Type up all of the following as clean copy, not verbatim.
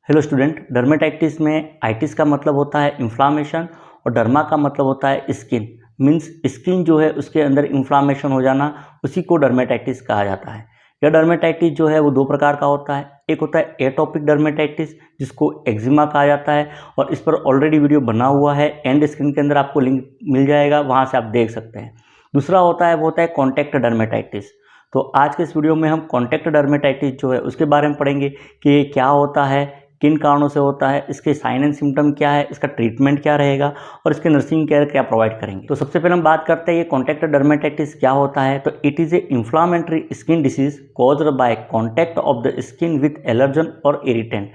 Hello student, dermatitis में itis का मतलब होता है इन्फ्लामेशन और डर्मा का मतलब होता है स्किन। मीन्स स्किन जो है उसके अंदर इन्फ्लामेशन हो जाना, उसी को डर्मेटाइटिस कहा जाता है। यह डर्मेटाइटिस जो है वो दो प्रकार का होता है। एक होता है एटोपिक डर्मेटाइटिस जिसको एक्जिमा कहा जाता है, और इस पर ऑलरेडी वीडियो बना हुआ है, एंड स्क्रीन के अंदर आपको लिंक मिल जाएगा, वहाँ से आप देख सकते हैं। दूसरा होता है वो होता है कॉन्टैक्ट डर्मेटाइटिस। तो आज के इस वीडियो में हम कॉन्टैक्ट डर्मेटाइटिस जो है उसके बारे में पढ़ेंगे कि ये क्या होता है, किन कारणों से होता है, इसके साइन एंड सिम्टम क्या है, इसका ट्रीटमेंट क्या रहेगा और इसके नर्सिंग केयर क्या प्रोवाइड करेंगे। तो सबसे पहले हम बात करते हैं ये कॉन्टैक्ट डर्मेटाइटिस क्या होता है। तो it is a inflammatory skin disease caused by contact of the skin with allergen और इरिटेंट।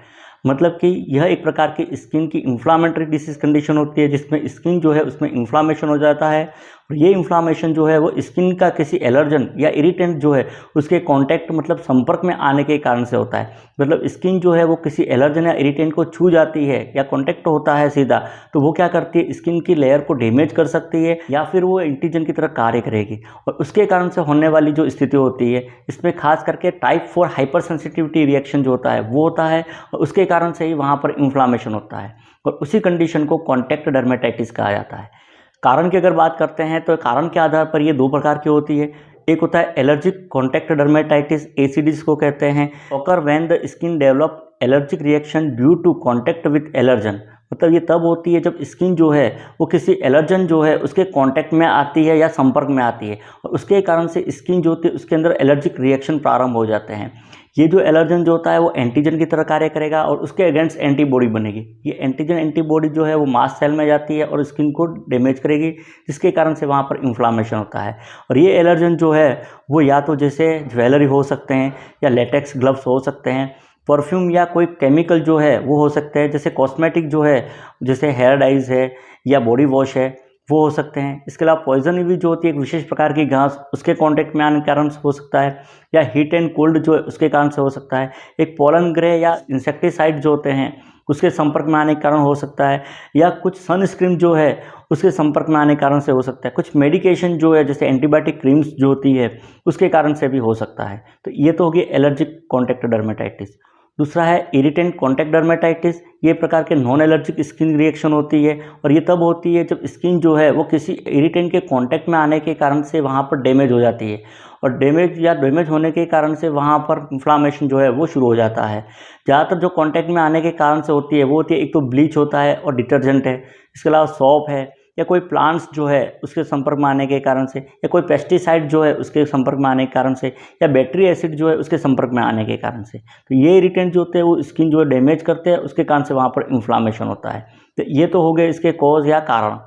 मतलब कि यह एक प्रकार की स्किन की इन्फ्लामेटरी डिसीज कंडीशन होती है जिसमें स्किन जो है उसमें इन्फ्लामेशन हो जाता है, और ये इन्फ्लामेशन जो है वो स्किन का किसी एलर्जन या इरिटेंट जो है उसके कांटेक्ट मतलब संपर्क में आने के कारण से होता है। मतलब स्किन जो है वो किसी एलर्जन या इरिटेंट को छू जाती है या कांटेक्ट होता है सीधा, तो वो क्या करती है, स्किन की लेयर को डैमेज कर सकती है या फिर वो एंटीजन की तरह कार्य करेगी, और उसके कारण से होने वाली जो स्थिति होती है इसमें खास करके टाइप 4 हाइपर सेंसिटिविटी रिएक्शन जो होता है वो होता है, और उसके कारण से ही वहाँ पर इन्फ्लामेशन होता है, और उसी कंडीशन को कॉन्टैक्ट डर्मेटाइटिस कहा जाता है। कारण की अगर बात करते हैं तो कारण के आधार पर ये दो प्रकार की होती है। एक होता है एलर्जिक कॉन्टैक्ट डर्मेटाइटिस, एसीडी जिसको कहते हैं, occur when the skin develop allergic reaction due to contact with allergen. मतलब ये तब होती है जब स्किन जो है वो किसी एलर्जन जो है उसके कांटेक्ट में आती है या संपर्क में आती है, और उसके कारण से स्किन जो होती है उसके अंदर एलर्जिक रिएक्शन प्रारंभ हो जाते हैं। ये जो एलर्जन जो होता है वो एंटीजन की तरह कार्य करेगा और उसके अगेंस्ट एंटीबॉडी बनेगी। ये एंटीजन एंटीबॉडी जो है वो मास्ट सेल में जाती है और स्किन को डैमेज करेगी, जिसके कारण से वहाँ पर इन्फ्लामेशन होता है। और ये एलर्जन जो है वो या तो जैसे ज्वेलरी हो सकते हैं या लेटेक्स ग्लव्स हो सकते हैं, परफ्यूम या कोई केमिकल जो है वो हो सकते हैं, जैसे कॉस्मेटिक जो है जैसे हेयर डाइज है या बॉडी वॉश है वो हो सकते हैं। इसके अलावा पॉइजन इवी जो होती है एक विशेष प्रकार की घास, उसके कांटेक्ट में आने के कारण से हो सकता है, या हीट एंड कोल्ड जो है उसके कारण से हो सकता है। एक पोलन ग्रे या इंसेक्टिसाइड जो होते हैं उसके संपर्क में आने के कारण हो सकता है, या कुछ सनस्क्रीन जो है उसके संपर्क में आने के कारण से हो सकता है। कुछ मेडिकेशन जो है जैसे एंटीबायोटिक क्रीम्स जो होती है उसके कारण से भी हो सकता है। तो ये तो होगी एलर्जिक कॉन्टैक्ट डर्मेटाइटिस। दूसरा है इरिटेंट कॉन्टैक्ट डर्मेटाइटिस। ये प्रकार के नॉन एलर्जिक स्किन रिएक्शन होती है, और ये तब होती है जब स्किन जो है वो किसी इरिटेंट के कांटेक्ट में आने के कारण से वहाँ पर डैमेज हो जाती है, और डैमेज होने के कारण से वहाँ पर इन्फ्लामेशन जो है वो शुरू हो जाता है। ज़्यादातर जो कांटेक्ट में आने के कारण से होती है वो होती है, एक तो ब्लीच होता है और डिटर्जेंट है, इसके अलावा सॉप है, या कोई प्लांट्स जो है उसके संपर्क में आने के कारण से, या कोई पेस्टिसाइड जो है उसके संपर्क में आने के कारण से, या बैटरी एसिड जो है उसके संपर्क में आने के कारण से। तो ये इरिटेंट जो होते हैं वो स्किन जो है डैमेज करते हैं, उसके कारण से वहाँ पर इन्फ्लामेशन होता है। तो ये तो हो गए इसके कॉज या कारण।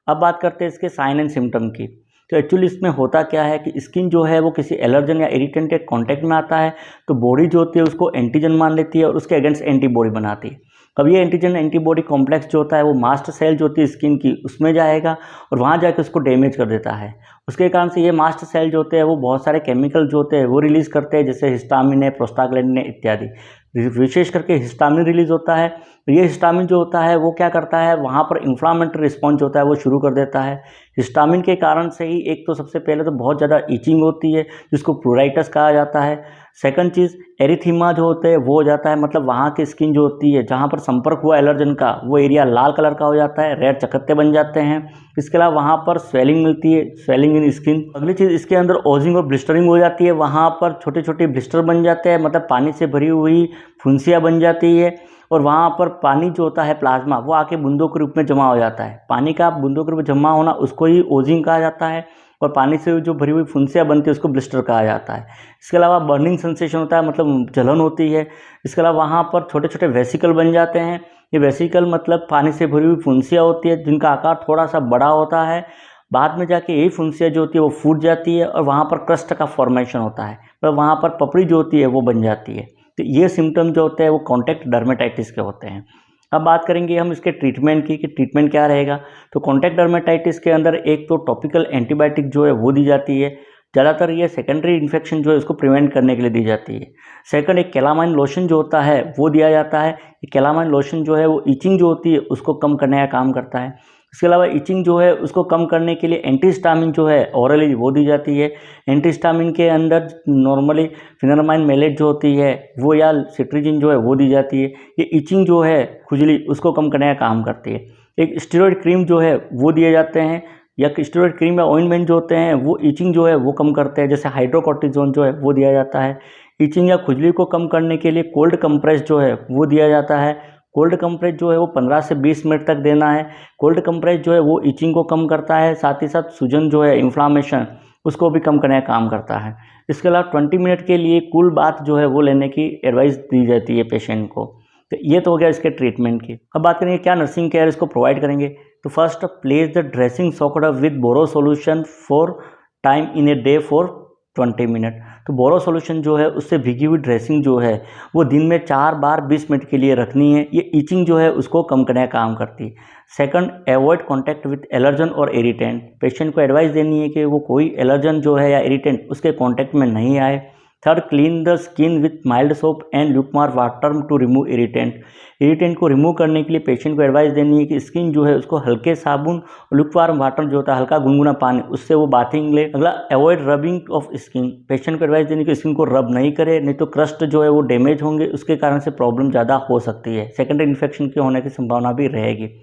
अब बात करते हैं इसके साइन एंड सिम्टम की। तो एक्चुअली इसमें होता क्या है कि स्किन जो है वो किसी एलर्जन या इरिटेंट के कांटेक्ट में आता है, तो बॉडी जो होती है उसको एंटीजन मान लेती है और उसके अगेंस्ट एंटीबॉडी बनाती है। अब ये एंटीजन एंटीबॉडी कॉम्प्लेक्स जो होता है वो मास्ट सेल जो होती है स्किन की उसमें जाएगा और वहाँ जाकर उसको डैमेज कर देता है। उसके कारण से ये मास्ट सेल जो होते हैं वो बहुत सारे केमिकल जो होते हैं वो रिलीज़ करते हैं, जैसे हिस्टामिन है, प्रोस्टाग्लैंडिन है इत्यादि। विशेष करके हिस्टामिन रिलीज होता है। ये हिस्टामिन जो होता है वो क्या करता है, वहाँ पर इन्फ्लामेटरी रिस्पॉन्स होता है वो शुरू कर देता है। हिस्टामिन के कारण से ही एक तो सबसे पहले तो बहुत ज़्यादा ईचिंग होती है जिसको प्लूराइटिस कहा जाता है। सेकंड चीज़ एरिथीमा जो होते हैं वो हो जाता है, मतलब वहाँ की स्किन जो होती है जहाँ पर संपर्क हुआ एलर्जन का वो एरिया लाल कलर का हो जाता है, रेड चकत्ते बन जाते हैं। इसके अलावा वहाँ पर स्वेलिंग मिलती है, स्वेलिंग इन स्किन। अगली चीज़ इसके अंदर ओजिंग और ब्लिस्टरिंग हो जाती है, वहाँ पर छोटे छोटे ब्लिस्टर बन जाते हैं, मतलब पानी से भरी हुई फुंसियाँ बन जाती है, और वहाँ पर पानी जो होता है प्लाज्मा वो आके बूंदों के रूप में जमा हो जाता है। पानी का बूंदों के रूप में जमा होना उसको ही ओजिंग कहा जाता है, और पानी से जो भरी हुई फुंसियाँ बनती है उसको ब्लिस्टर कहा जाता है। इसके अलावा बर्निंग सेंसेशन होता है, मतलब जलन होती है। इसके अलावा वहाँ पर छोटे छोटे वेसिकल बन जाते हैं। ये वेसिकल मतलब पानी से भरी हुई फुंसियाँ होती है जिनका आकार थोड़ा सा बड़ा होता है। बाद में जाके यही फुंसियाँ जो होती है वो फूट जाती है और वहाँ पर क्रस्ट का फॉर्मेशन होता है, तो वहाँ पर पपड़ी जो होती है वो बन जाती है। तो ये सिम्टम जो होते हैं वो कॉन्टैक्ट डर्मेटाइटिस के होते हैं। अब बात करेंगे हम इसके ट्रीटमेंट की कि ट्रीटमेंट क्या रहेगा। तो कॉन्टैक्ट डर्मेटाइटिस के अंदर एक तो टॉपिकल एंटीबायोटिक जो है वो दी जाती है। ज़्यादातर ये सेकेंडरी इन्फेक्शन जो है उसको प्रिवेंट करने के लिए दी जाती है। सेकंड, एक कैलामाइन लोशन जो होता है वो दिया जाता है। ये कैलामाइन लोशन जो है वो ईचिंग जो होती है उसको कम करने का काम करता है। इसके अलावा इचिंग जो है उसको कम करने के लिए एंटीहिस्टामिन जो है ओरली वो दी जाती है। एंटीहिस्टामिन के अंदर नॉर्मली फिनरमाइन मेलेट जो होती है वो या सिट्रीजिन जो है वो दी जाती है। ये इचिंग जो है खुजली उसको कम करने का काम करती है। एक स्टेरॉइड क्रीम जो है वो दिए जाते हैं, या स्टेरॉइड क्रीम या ऑइंटमेंट जो होते हैं वो इचिंग जो है वो कम करते हैं, जैसे हाइड्रोकोर्टिजोन जो है वो दिया जाता है। इचिंग या खुजली को कम करने के लिए कोल्ड कंप्रेस जो है वो दिया जाता है। कोल्ड कंप्रेस जो है वो 15 से 20 मिनट तक देना है। कोल्ड कंप्रेस जो है वो इचिंग को कम करता है, साथ ही साथ सूजन जो है इन्फ्लामेशन उसको भी कम करने का काम करता है। इसके अलावा 20 मिनट के लिए कूल बाथ जो है वो लेने की एडवाइस दी जाती है पेशेंट को। तो ये तो हो गया इसके ट्रीटमेंट की। अब बात करेंगे क्या नर्सिंग केयर इसको प्रोवाइड करेंगे। तो first, place the dressing soaked with boro solution four time in a day for 20 minute. तो बोरो सॉल्यूशन जो है उससे भीगी हुई ड्रेसिंग जो है वो दिन में 4 बार 20 मिनट के लिए रखनी है। ये इचिंग जो है उसको कम करने का काम करती है। Second, avoid contact with allergen और इरिटेंट। पेशेंट को एडवाइस देनी है कि वो कोई एलर्जन जो है या इरिटेंट उसके कांटेक्ट में नहीं आए। Third, clean the skin with mild soap and lukewarm water to remove irritant. Irritant को रिमूव करने के लिए पेशेंट को एडवाइस देनी है कि स्किन जो है उसको हल्के साबुन और ल्यूकवार्म वाटर जो होता है हल्का गुनगुना पानी उससे वो बाथिंग ले। अगला, avoid rubbing of skin. Patient को एडवाइस देनी है कि स्किन को रब नहीं करे, नहीं तो क्रस्ट जो है वो डैमेज होंगे, उसके कारण से प्रॉब्लम ज़्यादा हो सकती है, सेकेंडरी इन्फेक्शन के होने की संभावना भी रहेगी।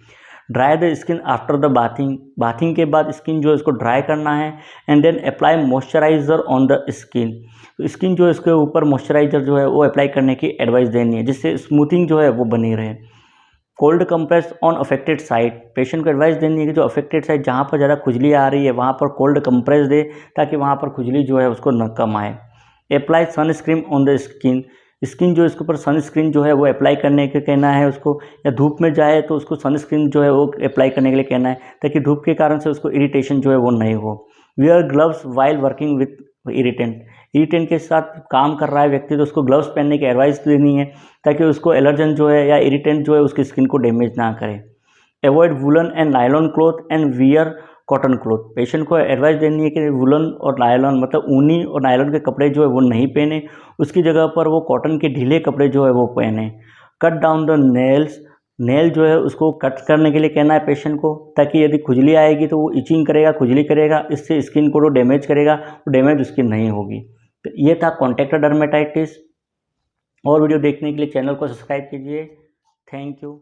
Dry the skin after the bathing. Bathing के बाद स्किन जो है उसको ड्राई करना है and then apply moisturiser on the skin. तो स्किन जो है इसके ऊपर मॉइस्चराइजर जो है वो अप्लाई करने की एडवाइस देनी है, जिससे स्मूथिंग जो है वो बनी रहे। Cold compress on affected side. Patient को एडवाइस देनी है कि जो अफेक्टेड साइड जहाँ पर ज़्यादा खुजली आ रही है वहाँ पर कोल्ड कंप्रेस दे, ताकि वहाँ पर खुजली जो है उसको न कम आए। Apply sunscreen on the skin. Skin जो इसके ऊपर सनस्क्रीन जो है वो अप्लाई करने के कहना है उसको, या धूप में जाए तो उसको सनस्क्रीन जो है वो अप्लाई करने के लिए कहना है, ताकि धूप के कारण से उसको इरिटेशन जो है वो नहीं हो। Wear gloves while working with irritant. Irritant के साथ काम कर रहा है व्यक्ति तो उसको ग्लव्स पहनने की एडवाइस देनी है, ताकि उसको एलर्जन जो है या इरिटेंट जो है उसकी स्किन को डैमेज ना करे। Avoid woollen and nylon cloth and wear cotton cloth. Patient को एडवाइस देनी है कि वुलन और नायलॉन मतलब ऊनी और नायलॉन के कपड़े जो है वो नहीं पहने, उसकी जगह पर वो कॉटन के ढीले कपड़े जो है वो पहने। Cut down the nails. Nail जो है उसको कट करने के लिए कहना है पेशेंट को, ताकि यदि खुजली आएगी तो वो इचिंग करेगा, खुजली करेगा, इससे स्किन को जो डैमेज करेगा वो डैमेज उसकी नहीं होगी। तो ये था कॉन्टैक्ट डर्मेटाइटिस। और वीडियो देखने के लिए चैनल को सब्सक्राइब कीजिए। Thank you.